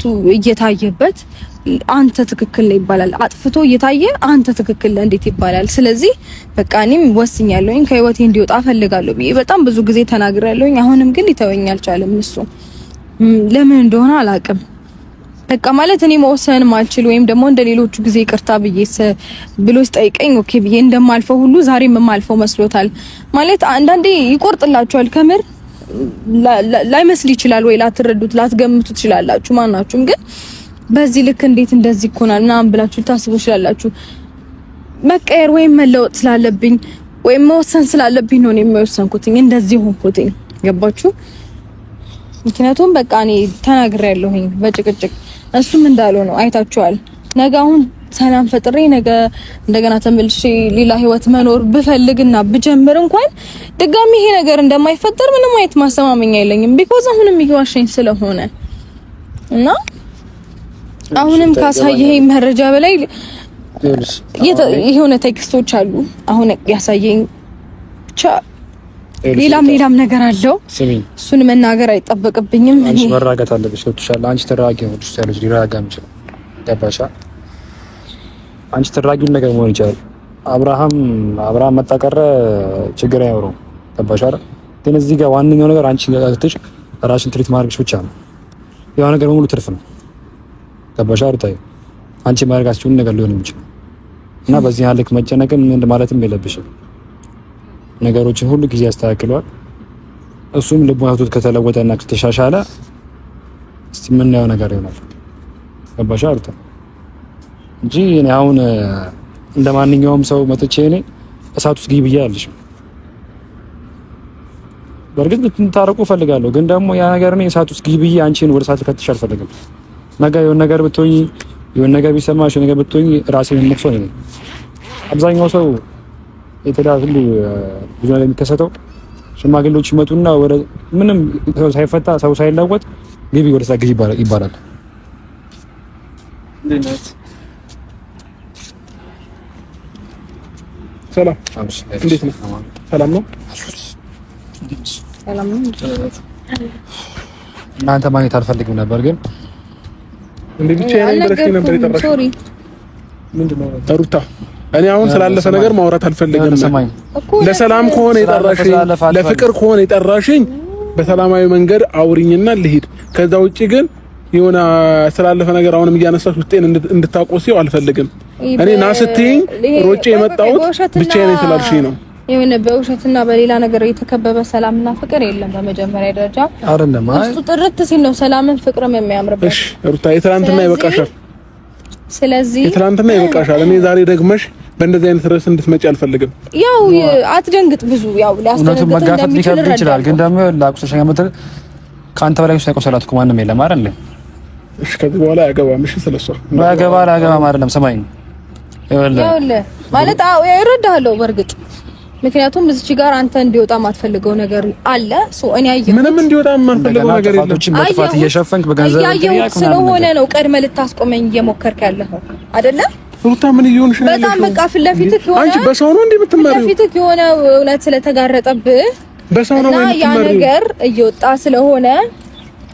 ጥፋቱ እየታየበት አንተ ትክክል ነህ ይባላል። አጥፍቶ እየታየ አንተ ትክክል ነህ እንዴት ይባላል? ስለዚህ በቃ እኔም ወስኛለሁኝ ከህይወቴ እንዲወጣ ፈልጋለሁ ብዬ በጣም ብዙ ጊዜ ተናግሬያለሁኝ። አሁንም ግን ሊተወኝ አልቻለም። እሱ ለምን እንደሆነ አላውቅም። በቃ ማለት እኔ መወሰን ማልችል ወይም ደግሞ እንደሌሎቹ ጊዜ ይቅርታ ብሎ ሲጠይቀኝ ኦኬ ብዬ እንደማልፈው ሁሉ ዛሬም የማልፈው መስሎታል። ማለት አንዳንዴ ይቆርጥላችኋል ከምር ላይመስል ይችላል ወይ ላትረዱት ላትገምቱ ትችላላችሁ ማናችሁም። ግን በዚህ ልክ እንዴት እንደዚህ ይኮናል ምናምን ብላችሁ ታስቡ ትችላላችሁ። መቀየር ወይም መለወጥ ስላለብኝ ወይም መወሰን ስላለብኝ ነው የሚወሰንኩትኝ እንደዚህ ሆንኩትኝ። ገባችሁ? ምክንያቱም በቃ እኔ ተናግሬያለሁኝ በጭቅጭቅ እሱም እንዳለው ነው አይታችኋል። ነገ አሁን ሰላም ፈጥሬ ነገ እንደገና ተመልሼ ሌላ ህይወት መኖር ብፈልግና ብጀምር እንኳን ድጋሚ ይሄ ነገር እንደማይፈጠር ምንም አይነት ማስተማመኛ የለኝም። ቢኮዝ አሁንም ይዋሸኝ ስለሆነ እና አሁንም ካሳየኝ መረጃ በላይ የሆነ ቴክስቶች አሉ አሁን ያሳየኝ ብቻ ሌላም ነገር አለው። እሱን መናገር አይጠበቅብኝም። አንቺ መራጋት አለብሽ። ወጥሻል። አንቺ ተራጊ ሆነሽ ያለሽ ሊራጋም ይችላል። ገባሻ? አንቺ ተራጊውን ነገር መሆን ይችላል። አብርሃም መጣቀረ ችግር አይኖረውም። ገባሻ? ግን እዚህ ጋር ዋነኛው ነገር አንቺ ጋርተሽ ራስሽን ትሪት ማድረግሽ ብቻ ነው። ያው ነገር በሙሉ ትርፍ ነው። ገባሻ? አርታይ አንቺ ማድረጋችሁን ነገር ሊሆን ይችላል እና በዚህ ያልክ መጨነቅም ምን ማለትም የለብሽም። ነገሮችን ሁሉ ጊዜ ያስተካክለዋል። እሱም ልቦናቱት ከተለወጠና ከተሻሻለ እስቲ ምናየው ነገር ይሆናል። ገባሽ አርታ እንጂ እኔ አሁን እንደማንኛውም ሰው መጥቼ እኔ እሳት ውስጥ ግቢ ብያለሽ። በርግጥ ልትታረቁ ፈልጋለሁ፣ ግን ደግሞ ያ ነገር እኔ እሳት ውስጥ ግቢ አንቺን ወደ እሳት ከተሻል ፈልጋለሁ። ነገ የሆነ ነገር ብትሆኚ የሆነ ነገር ቢሰማሽ ነገር ብትሆኚ ራሴን መጥፎ ነኝ። አብዛኛው ሰው የተዳር ሁሉ ብዙ ነገር የሚከሰተው ሽማግሌዎች ይመጡና ወደ ምንም ሰው ሳይፈታ ሰው ሳይለወጥ ግቢ ወደ እሳት ግቢ ይባላል። ሰላም እንዴት ነው? ሰላም ነው። ሰላም ነው። እናንተ ማግኘት አልፈልግም ነበር ግን እንዴ ብቻ ነበር የጠራሽ። ሶሪ ምንድነው ሩታ? እኔ አሁን ስላለፈ ነገር ማውራት አልፈልግም። ለሰላም ከሆነ የጠራሽኝ ለፍቅር ከሆነ የጠራሽኝ በሰላማዊ መንገድ አውሪኝና ልሂድ። ከዛ ውጪ ግን የሆነ ስላለፈ ነገር አሁንም እያነሳሽ ውስጤን እንድታቆሲው አልፈልግም። እኔ ናስትኝ ሮጬ የመጣሁት ብቻዬን ስላልሽኝ ነው። የሆነ በውሸትና በሌላ ነገር የተከበበ ሰላምና ፍቅር የለም። በመጀመሪያ ደረጃ አይደለም ውስጡ ጥርት ሲል ነው ሰላምን ፍቅርም የሚያምርበት። እሺ ሩታ የትናንትና ይበቃሻል። ስለዚህ የትናንትና ይበቃሻል። እኔ ዛሬ ደግመሽ በእንደዚህ አይነት ርዕስ እንድትመጪ አልፈልግም። ያው አትደንግጥ። ብዙ ያው ሊያስደነግጥ መጋፈጥ ሊከብድ ይችላል፣ ግን ደግሞ ላቁሰሽ ያመጣ ካንተ በላይ ሳይቆሰላት እኮ ማንም የለም አይደል? እሺ ከዚህ በኋላ ያገባም። እሺ ስለሷ አያገባም አይደለም። ሰማኝ ይኸውልህ ማለት ይረዳሃለሁ በእርግጥ ምክንያቱም እዚች ጋር አንተ እንዲወጣ ማትፈልገው ነገር አለ። እኔ አየሁ ምንም እንዲወጣ ማትፈልገው ነገር የለም። በጥፋት እየሸፈንክ በገንዘብ ስለሆነ ነው ቀድመህ ልታስቆመኝ እየሞከርክ ያለኸው አይደለ? ሩታ ምን እየሆንሽ ነው? በጣም በቃ ፊት ለፊትህ የሆነ አንቺ በሰው ነው እንዴ የምትመሪው? ፊት ለፊትህ የሆነ እውነት ስለተጋረጠብህ በሰው ነው ወይ ያ ነገር እየወጣ ስለሆነ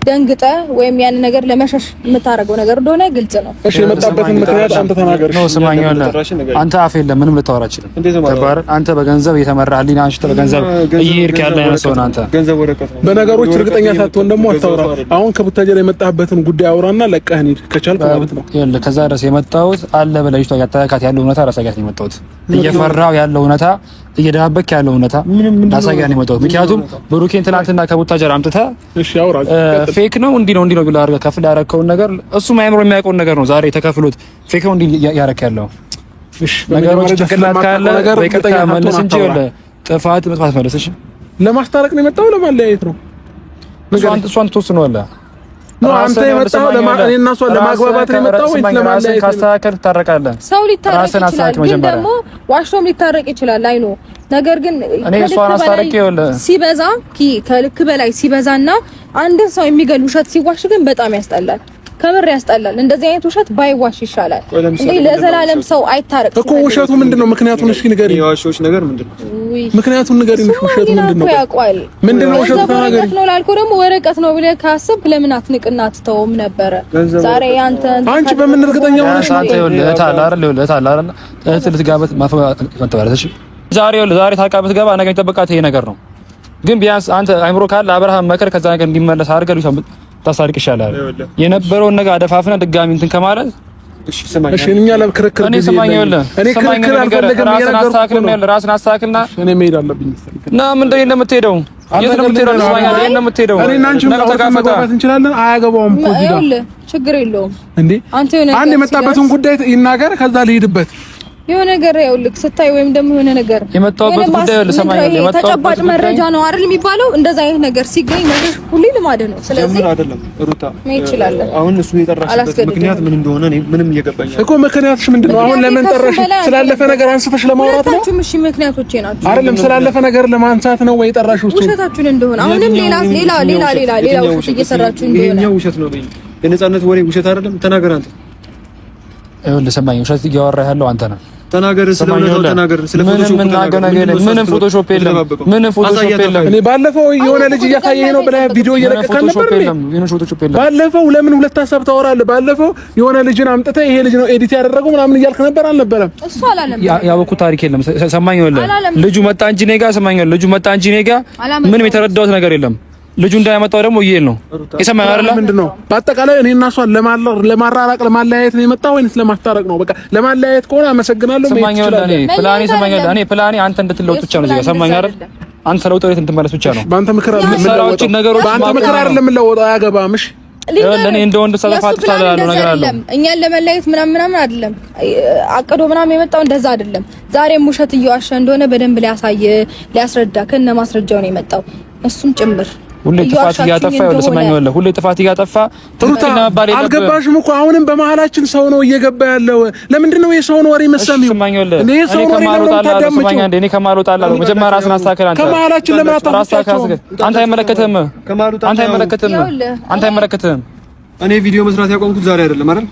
ደንግጠ ወይም ያን ነገር ለመሸሽ የምታረገው ነገር እንደሆነ ግልጽ ነው። እሺ የመጣበትን ምክንያት አንተ ተናገር ነው። ስማኛለ አንተ አፍ የለም ምንም ልታወራ ይችላል። ተባረ አንተ በገንዘብ የተመራህልኝ አንቺ በገንዘብ እየሄድክ ያለ ያነሰውን አንተ ገንዘብ ወረቀት በነገሮች እርግጠኛ ሳትሆን ደግሞ አታውራ። አሁን ከቡታጀራ የመጣበትን ጉዳይ አውራና ለቀህ ሂድ ከቻልክ ማለት ነው። ይኸውልህ ከዛ ድረስ የመጣሁት አለ በላይቷ ያጣካት ያለው እውነታ ራሳጋት ነው የመጣሁት። እየፈራው ያለው እውነታ እየደባበክ ያለው እውነታ ራሳጋት ነው የመጣሁት። ምክንያቱም ብሩኬን ትናንትና ከቡታጀራ አምጥተህ እሺ አውራ ፌክ ነው እንዲህ ነው ብለህ አድርገህ ከፍል ያረከውን ነገር እሱ ማይምሮ የሚያውቀውን ነገር ነው ዛሬ ተከፍሎት ፌክ ነው እንዲህ ያረክ ያለው። እሺ ነገሮች ጭቅላት ካለ በቀጥታ መልስ እንጂ ወለ ጥፋት መጥፋት መልስ። እሺ ለማስታረቅ ነው የመጣው ለማለያየት ነው? እሷን ትወስነዋለህ ነው አንተ የመጣው እኔ እና እሷ ለማግባባት ነው የመጣው ወይ ለማለያየት? ካስተካከል ታረቃለህ። ሰው ሊታረቅ ይችላል፣ ግን ደግሞ ዋሽቶም ሊታረቅ ይችላል። አይ ነው ነገር ግን እኔ እሷን አስታርቄ ሲበዛ ከልክ በላይ ሲበዛና አንድ ሰው የሚገል ውሸት ሲዋሽ ግን በጣም ያስጠላል። ከምር ያስጠላል። እንደዚህ አይነት ውሸት ባይዋሽ ይሻላል እንዴ። ለዘላለም ሰው አይታረቅ እኮ። ውሸቱ ምንድነው? ምክንያቱን እስኪ ንገሪ። የዋሾች ነገር ምንድነው? ምክንያቱን ንገሪኝ። ውሸቱ ምንድነው? ምንድነው ውሸቱ? ተናገሪ ነው ላልኩ ደግሞ ወረቀት ነው ብለህ ካሰብክ ለምን አትንቅና አትተውም ነበረ? ዛሬ አንቺ በምን እርግጠኛ ሆነሽ ነው? ልትጋበት ማፈቀረሽ ዛሬ ታውቃበት ገባ ነገ ይጠበቃት ይሄ ነገር ነው። ግን ቢያንስ አንተ አይምሮ ካለ አብርሃም መከር ከዛ ነገር እንዲመለስ አድርገህ ታሳርቅ ይሻላል። የነበረውን ነገር አደፋፍና ድጋሚ እንትን ከማለት እሺ ሰማኝ። እሺ እኛ ለክርክር እኔ ሰማኝ ይኸውልህ፣ እኔ ክርክር አልፈልግም። ራስን አስተካክልና እኔ መሄድ አለብኝ እና ምንድነው እንደምትሄደው የት ነው የምትሄደው? ሰማኝ አይደል እንደምትሄደው እኔ እና አንቺ መግባባት እንችላለን። አያገባውም እኮ እዚህ ጋር ችግር የለውም እንዴ። አንድ የመጣበትን ጉዳይ ይናገር፣ ከዛ ልሄድበት የሆነ ነገር ያውልክ ስታይ ወይም ደግሞ የሆነ ነገር የመጣበት ጉዳይ ለሰማኝ የመጣበት ተጨባጭ መረጃ ነው አይደል የሚባለው። እንደዛ አይነት ነገር ሲገኝ ነገር ሁሉ ልማድ ነው። ስለዚህ አይደለም ሩታ ምን ይችላል። አሁን እሱ የጠራሽበት ምክንያት ምን እንደሆነ እኔ ምንም እየገባኝ እኮ። ምክንያትሽ ምንድነው? አሁን ለምን ጠራሽ? ስላለፈ ነገር አንስተሽ ለማውራት ነው? እሺ ምክንያቶቼ ናቸው አይደለም። ስላለፈ ነገር ለማንሳት ነው ወይ ጠራሽው? እሱ ውሸታችሁን እንደሆነ አሁንም ሌላ ውሸት እየሰራችሁ እንደሆነ ይሄኛው ውሸት ነው። የነጻነት ወሬ ውሸት አይደለም። ተናገር አንተ። ይኸውልህ ሰማኝ፣ ውሸት እያወራህ ያለው አንተ ነህ። ተናገር፣ ስለሆነው ተናገር። ስለፎቶሾፕ ምንም ፎቶሾፕ የለም። እኔ ባለፈው የሆነ ልጅ እያሳየኝ ነው ብለህ ቪዲዮ እየለቀቅክ ነበር። ባለፈው ለምን ሁለት ሀሳብ ታወራለህ? ባለፈው የሆነ ልጅን አምጥተህ ይሄ ልጅ ነው ኤዲት ያደረገው ምናምን እያልክ ነበር አልነበረም? እሱ አላለም። ያበኩት ታሪክ የለም። ሰማኝ ይኸውልህ፣ ልጁ መጣ እንጂ እኔ ጋር ሰማኝ ይኸውልህ፣ ልጁ መጣ እንጂ እኔ ጋር ምንም የተረዳሁት ነገር የለም። ልጁ እንዳያመጣው ደግሞ ይሄል ነው የሰማኝ አይደል? ምንድነው በአጠቃላይ እኔ እና እሷን ለማራራቅ ለማለያየት ነው የመጣው ወይስ ለማስታረቅ ነው? በቃ ለማለያየት ከሆነ አመሰግናለሁ። ሰማኝ ይኸውልህ፣ እኔ ፕላኔ አንተ እንድትለውጥ ብቻ ነው እዚህ ጋር ሰማኝ አይደል? አንተ ለውጥ ወዴት እንድትመለስ ብቻ ነው። በአንተ ምክር አይደለም የምለወጠው። አያገባም። እሺ ለኔ እንደ ወንድ ሰለፋት ታላላለው ነገር አለ። እኛን ለመለየት ምናምን አይደለም አቅዶ ምናምን የመጣው እንደዛ አይደለም። ዛሬም ውሸት እየዋሸ እንደሆነ በደንብ ሊያስረዳ ከነ ማስረጃው ነው የመጣው እሱም ጭምር። ሁሌ ጥፋት እያጠፋ ይኸውልህ ሰማኝ ይኸውልህ፣ ሁሌ ጥፋት እያጠፋ ትክክል ነበር። አልገባሽም እኮ አሁንም በመሀላችን ሰው ነው እየገባ ያለው። ለምንድን ነው የሰውን ወሬ መሰሚው? እኔ ሰው ነው እኔ ከማልወጣላ መጀመሪያ ራስን አስተካክል። አንተ ከመሀላችን ለምን አታስተካክል? አንተ አይመለከትህም። እኔ ቪዲዮ መስራት ያቆምኩት ዛሬ አይደለም አይደል?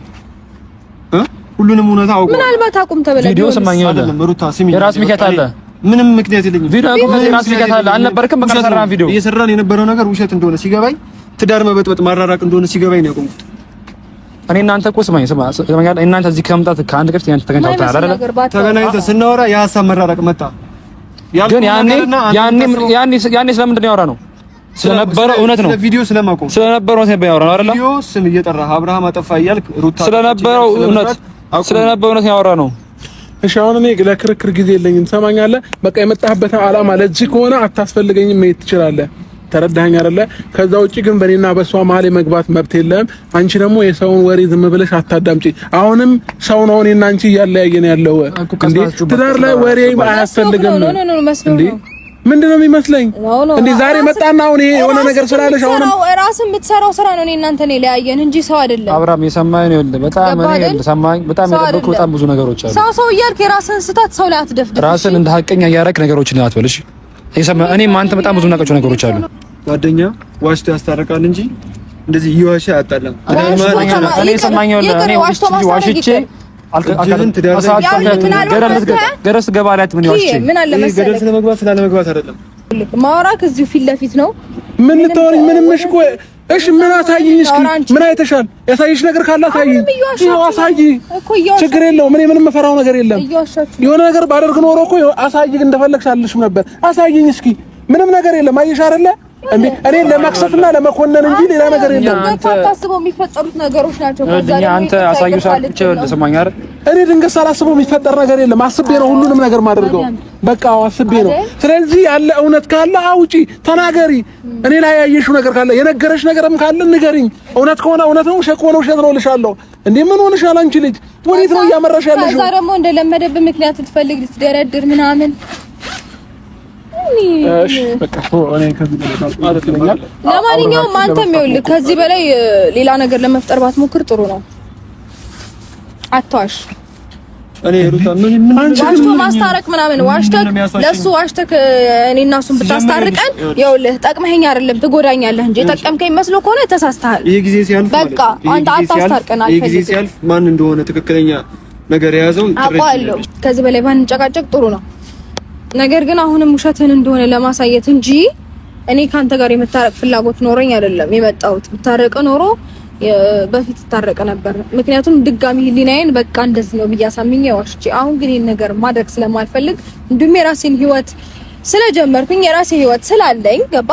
ሁሉንም እውነታ አውቀው ምናልባት አቁም ተበለ ቪዲዮ ሰማኝ ይኸውልህ፣ ሩታ ስሚ፣ የራስ ምክንያት አለ። ምንም ምክንያት የለኝም። ቪዲዮ የራስ ምክንያት አለ። አልነበርክም በቃ ሰራን ቪዲዮ እየሰራን የነበረው ነገር ውሸት እንደሆነ ሲገባኝ፣ ትዳር መበጥበጥ ማራራቅ እንደሆነ ሲገባኝ ነው ያቆምኩት። እኔ እናንተ እኮ ስማኝ እናንተ እዚህ ከመምጣት ከአንድ ቀን ያንተ ተገናኝተው አይደል? ተገናኝተን ስናወራ የሀሳብ መራራቅ መጣ። ግን ያኔ ስለምንድን ነው ያወራነው? ስለነበረው እውነት ነው። ቪዲዮ ስለማቆም ስለነበረው ነው ያወራነው አይደል? ቪዲዮ ስም እየጠራህ አብርሃም አጠፋ እያልክ ሩታ ስለነበረው እውነት ያወራነው። እሺ አሁን እኔ ለክርክር ጊዜ የለኝም። ትሰማኛለህ? በቃ የመጣህበት ዓላማ ለዚህ ከሆነ አታስፈልገኝም፣ መሄድ ትችላለህ። ተረዳኸኝ አይደለ? ከዛ ውጪ ግን በእኔና በሷ መሀል የመግባት መብት የለም። አንቺ ደግሞ የሰውን ወሬ ዝም ብለሽ አታዳምጪ። አሁንም ሰው ነው እኔና አንቺ እያለያየን ያለው እንዴ። ትዳር ላይ ወሬ አያስፈልግም እንዴ። ምንድነው የሚመስለኝ እንዴ? ዛሬ መጣና አሁን ይሄ የሆነ ነገር ስላለሽ አሁን ራስ የምትሰራው ስራ ነው። እኔ እናንተ ነው ለያየን እንጂ ሰው አይደለም። አብራም የሰማኝ ነው ይኸውልህ፣ በጣም የጠበቅኩ በጣም ብዙ ነገሮች አሉ። ሰው እያልክ የራስን ስታት ሰው ላይ አትደፍድፍ። ራስን እንደ ሀቀኛ እያደረክ ነገሮችን አትበልሽ። የሰማኝ እኔም አንተ በጣም ብዙ ነገሮች አሉ። ጓደኛ ዋሽቶ ያስታርቃል እንጂ እንደዚህ እየዋሸ አያጣላም። እኔ የሰማኝ ይኸውልህ፣ እኔ ዋሽቼ ገረስ ገባ ላይ ምን ይዋሽ ምን አለ መሰለህ፣ ገረስ ለመግባት ስላለመግባት አይደለም ማውራክ እዚሁ ፊት ለፊት ነው። ምን ልታወሪኝ? ምንም እሺ፣ ቆይ እሺ፣ ምን አሳይኝ እስኪ። ምን አይተሻል? ያሳይሽ ነገር ካለ አሳይኝ። ይኸው አሳይ፣ ችግር የለውም። እኔ ምንም የምፈራው ነገር የለም። የሆነ ነገር ባደርግ ኖሮ እኮ አሳይ፣ እንደፈለግሽ አልልሽም ነበር። አሳይኝ እስኪ። ምንም ነገር የለም። አየሽ አይደለ እንዴ? እኔ ለማክሰፍና ለመኮነን እንጂ ሌላ ነገር የለም። ታስበው የሚፈጠሩት ነገሮች ናቸው። አንተ አሳዩ ሳልኩ ለሰማኝ አይደል? እኔ ድንገት ሳላስበው የሚፈጠር ነገር የለም። አስቤ ነው ሁሉንም ነገር ማድረገው። በቃ አስቤ ነው። ስለዚህ ያለ እውነት ካለ አውጪ፣ ተናገሪ። እኔ ላይ ያየሽው ነገር ካለ የነገረሽ ነገርም ካለ ንገሪኝ። እውነት ከሆነ እውነት ነው፣ ውሸት ከሆነ ውሸት ነው እልሻለሁ። እንዴ ምን ሆነሻል አንቺ ልጅ? ወዴት ነው እያመራሽ ያለሽው? ከዛ ደግሞ እንደለመደብህ ምክንያት ልትፈልግ ልትደረድር ምናምን። እሺ በቃ እኔ ከዚህ በላይ ለማንኛውም አንተም ይኸውልህ ከዚህ በላይ ሌላ ነገር ለመፍጠር ባትሞክር ጥሩ ነው። አትዋሽ። እኔ ሩታ ምን ዋሽቶ ማስታረቅ ምናምን ዋሽተክ ለሱ ዋሽተክ እኔና እሱን ብታስታርቀን ይኸውልህ ጠቅመኸኝ አይደለም ትጎዳኛለህ እንጂ ጠቀምከኝ መስሎ ከሆነ ተሳስተሃል። ይሄ ጊዜ ሲያልፍ በቃ አንተ አታስታርቀን አልፈልግም። ይሄ ጊዜ ሲያልፍ ማን እንደሆነ ትክክለኛ ነገር የያዘው አውቃለሁ። ከዚህ በላይ ባንጨቃጨቅ ጥሩ ነው። ነገር ግን አሁንም ውሸትን እንደሆነ ለማሳየት እንጂ እኔ ካንተ ጋር የመታረቅ ፍላጎት ኖረኝ አይደለም የመጣሁት። ብታረቅ ኖሮ በፊት ታረቀ ነበር። ምክንያቱም ድጋሚ ህሊናዬን በቃ እንደዚህ ነው ብያሳምኝ ዋሽቼ፣ አሁን ግን ይሄን ነገር ማድረግ ስለማልፈልግ እንዲሁም የራሴን ህይወት ስለጀመርኩኝ የራሴ ህይወት ስላለኝ ገባ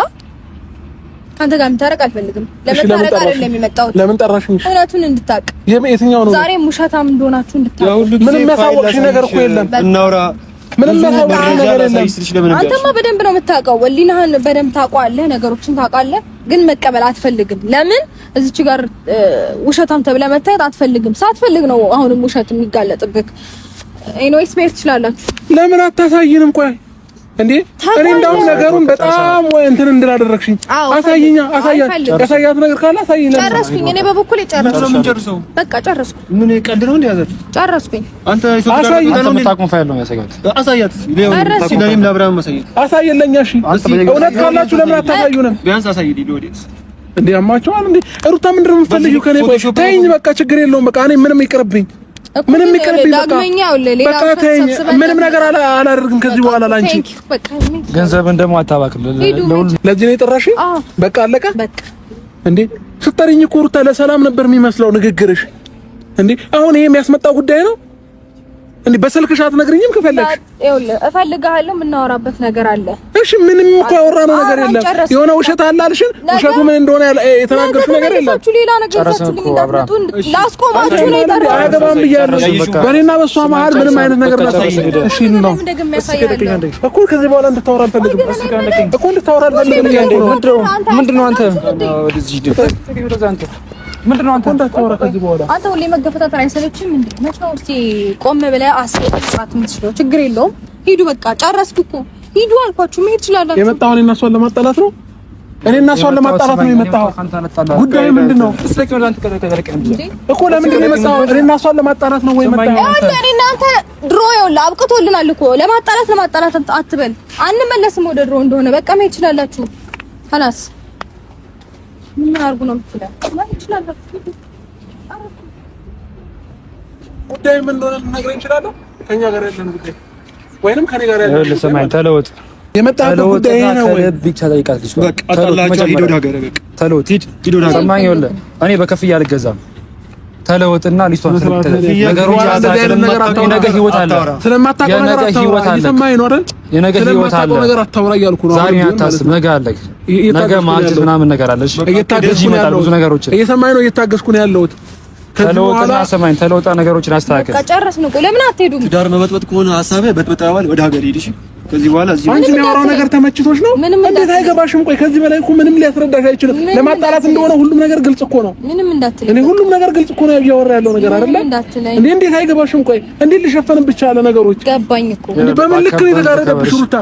ካንተ ጋር መታረቅ አልፈልግም። ለመታረቅ አይደለም የመጣሁት። ለምን ጠራሽኝ? እውነቱን እንድታቅ የትኛው ነው ዛሬም ውሸታም እንደሆናችሁ እንድታቅ። ምንም የሚያሳውቅሽ ነገር እኮ የለም። እናውራ ምንም ነገር የለም። አንተማ በደንብ ነው የምታውቀው። ወሊናህን በደንብ ታውቀዋለህ፣ ነገሮችን ታውቃለህ። ግን መቀበል አትፈልግም። ለምን እዚች ጋር ውሸታም ተብለህ መታየት አትፈልግም። ሳትፈልግ ነው አሁንም ውሸት የሚጋለጥብህ። ኤኒዌይስ መሄድ ትችላላችሁ። ለምን አታሳይንም? ቆይ እንዴ እኔ እንደውም ነገሩን በጣም ወይ እንትን እንድላደረግሽኝ አሳይኛ። ያሳያት ነገር ካለ አሳይኝ። ጨረስኩኝ። እኔ በበኩሌ ጨረስኩኝ። ምን ጨርሰው? በቃ ጨረስኩ። ምን ቀልድ ነው እንዴ? ያዘች ጨረስኩኝ። አንተ የምታውቀው ፋይል ነው ያሳያት። አሳያት። ለኔም ለአብርሃም አሳያት። አሳየለኛ። እሺ እውነት ካላችሁ ለምን አታሳዩንም? ቢያንስ አሳይልኝ። ሎዲስ እንዴ አማቸዋል እንዴ? ሩታ ምንድነው የምትፈልጊው ከኔ? ቆይ ተይኝ በቃ ችግር የለውም። በቃ እኔ ምንም ይቅርብኝ። ምንም ይቅርብኝ። በቃ ተይኝ። ምንም ነገር አላደርግም ከዚህ በኋላ ላንቺ። ገንዘብን ደግሞ አታባክል። ለዚህ ነው የጠራሽኝ? በቃ አለቀ። እንዴ ስትጠሪኝ እኮ ሩታ ለሰላም ነበር የሚመስለው ንግግርሽ። እንዴ አሁን ይሄ የሚያስመጣው ጉዳይ ነው እንዴ? በስልክሽ አትነግሪኝም? ከፈለግሽ ይኸውልህ እፈልግሃለሁ። የምናወራበት ነገር አለ። እሺ ምንም እኮ ያወራነው ነገር የለም። የሆነ ውሸት አለ አልሽን። ውሸቱ ምን እንደሆነ የተናገርሽው ነገር የለም። ሌላ ነገር ላስቆማችሁ ነው የጠራሁት። አያገባም ብያለሁ። በእኔና በሷ መሀል ምንም አይነት ነገር እሺ ነው እኮ ከዚህ በኋላ እንድታወራ አልፈልግም እኮ እንድታወራ አልፈልግም። ምንድነው አንተ ምንድነው አንተ እንዳታወራ ከዚህ በኋላ አንተ ሁሌ መገፈታተር አይሰለችም እንዴ? መች ነው እስቲ ቆም ብለህ አስቀጥራት የምትችለው? ችግር የለውም ሂዱ። በቃ ጨረስኩ እኮ ሂዱ አልኳችሁ። መሄድ ትችላላችሁ። የመጣው እኔና እሷን ለማጣላት ነው። እኔና እሷን ለማጣላት ነው የመጣው። ጉዳዩ ምንድነው እኮ? ለምንድን ነው የመጣው? እኔና እሷን ለማጣላት ነው ወይ የመጣው? እኔ እናንተ ድሮ ይኸውልህ አብቅቶልናል እኮ። ለማጣላት አትበል። አንመለስም ወደ ድሮ እንደሆነ። በቃ መሄድ ትችላላችሁ። خلاص ምን አርጉ ነው የምትለው? ማለት ይችላል። ጉዳይ ምን እንደሆነ ልነግርህ እችላለሁ። ከኛ ጋር ያለን ጉዳይ ወይንም ከኔ ጋር ያለን ጉዳይ ለሰማኝ ተለወጥ። የመጣው ጉዳይ ነው ወይ? ብቻ ታይቃት ልጅ በቃ አጣላችሁ። ሂድ ወደ ሀገር በቃ ተለወጥ። ሂድ ወደ ሀገር። ሰማኝ ይኸውልህ እኔ በከፍያ አልገዛም። ተለወጥና ልጅቷን ነገሮች ያዛዝልን። ነገ ህይወት አለ። ስለማታውቀው ነገር አታውራ። እየሰማኸኝ ነው አይደል? የነገ ህይወት አለ። ነገር አታውራ እያልኩ ነው። ዛሬ አታስብ፣ ነገ አለ። ነገ ማለት ምናምን ነገር አለሽ። እየታገስኩ ነው ያለሁት። ብዙ ነገሮች እየሰማኸኝ ነው። እየታገስኩ ነው ያለሁት። ተለወጥና ሰማኝ። ተለወጣ ነገሮችን አስተካክል። በቃ ጨረስን እኮ። ለምን አትሄዱም? ትዳር መበጥበጥ ከሆነ ሐሳብህ በጥብጣዋል። ወደ ሀገር ሂድ። እሺ ከዚህ በኋላ እዚህ አንቺ የሚያወራው ነገር ተመችቶሽ ነው? እንዴት አይገባሽም? ቆይ ከዚህ በላይ እኮ ምንም ሊያስረዳሽ አይችልም። ለማጣላት እንደሆነ ሁሉም ነገር ግልጽ እኮ ነው። ምንም እንዳትለኝ። እኔ ሁሉም ነገር ግልጽ እኮ ነው እያወራ ያለው ነገር አይደለ? እንዴ እንዴት አይገባሽም? ቆይ እንዴት ልሸፈንም ብቻ ያለ ነገሮች ገባኝ እኮ። እንዴ በምን ልክ ነው የተጋረደብሽ ሩታ?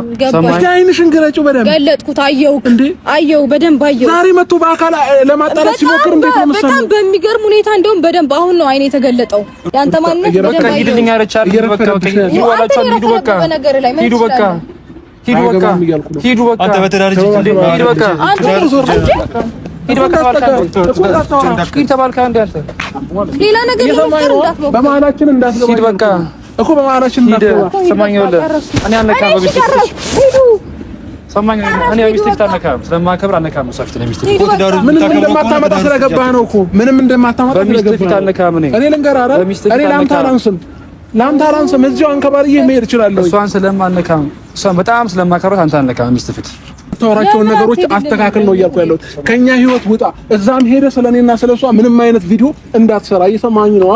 እስኪ አይንሽን ግለጪው በደንብ። ገለጥኩት። አየው በደንብ አየው። ዛሬ መጥቶ በአካል ለማጣላት ሲሞክር እንዴት ነው መሰለኝ? በጣም በሚገርም ሁኔታ እንደውም በደንብ አሁን ነው አይኔ የተገለጠው። ያንተ ማንነት በደንብ አየው። ሂድልኝ አረቻል። በቃ ይዋላችሁ። ሂዱ በቃ ሂዱ በቃ አንተ በተዳረጅ ሂድ በቃ ተባልካ እንደ አንተ ሌላ ነገር እንዳትሞክር። በመሀላችን እንዳትገባ ሂድ በቃ እኮ በመሀላችን እንዳትገባ። ሰማኝ ይኸውልህ እኔ አልነካም በሚስት ሰማኝ እኔ በሚስት አልነካም። ስለማከብር አልነካም። ሰፍት ነው ሚስት ምንም እንደማታመጣ ስለገባህ ነው እኮ ምንም እንደማታመጣ ስለገባህ አልነካም። እኔ ልንገርህ አይደል እኔ ለአንተ አላንስም እዚሁ አንከባልዬ መሄድ እችላለሁ። እሷን ስለማነካም እሷን በጣም ስለማከብራት አንተ አልነካም። ሚስት ፊት ተወራቸውን ነገሮች አስተካክል ነው እያልኩ ያለሁት። ከኛ ህይወት ውጣ። እዛም ሄደ ስለኔና ስለሷ ምንም አይነት ቪዲዮ እንዳትሰራ። እየሰማኝ ነው?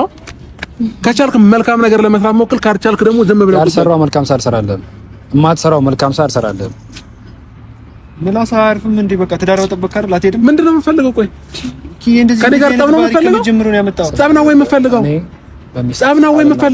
ከቻልክ መልካም ነገር ለመስራት ሞክር። ካልቻልክ ደግሞ ዝም ብለህ ያልሰራው መልካም ሳር ሰራለህ። የማትሰራው መልካም ሳር ሰራለህ። ሌላ ሳርፍም እንዴ በቃ ትዳር መጠበቅ አይደል? አትሄድም? ምንድነው የምፈልገው? ቆይ እንደዚህ ከኔ ጋር ጠብ ነው የምፈልገው? ጠብ ነው ወይ የምፈልገው? ጠብ ነው ወይ የምፈልገው?